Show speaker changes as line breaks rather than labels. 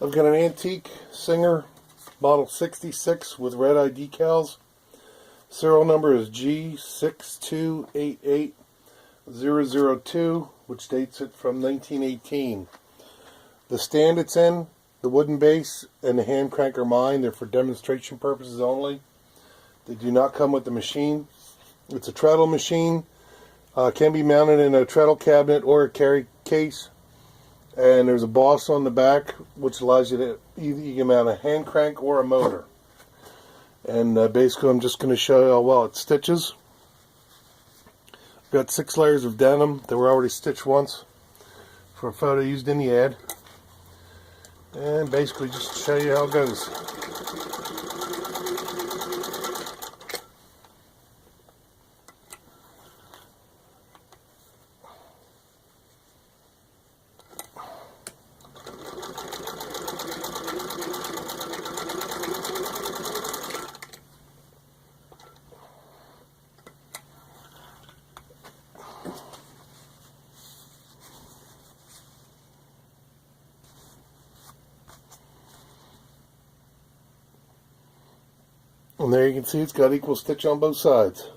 I've got an antique Singer model 66 with red-eye decals. Serial number is G6288002, which dates it from 1918. The stand it's in, the wooden base, and the hand crank are mine. They're for demonstration purposes only. They do not come with the machine. It's a treadle machine. Can be mounted in a treadle cabinet or a carry case. And there's a boss on the back which allows you to either mount a hand crank or a motor. And basically I'm just going to show you how well it stitches. I've got 6 layers of denim that were already stitched once for a photo used in the ad. And basically just to show you how it goes. And there you can see it's got equal stitch on both sides.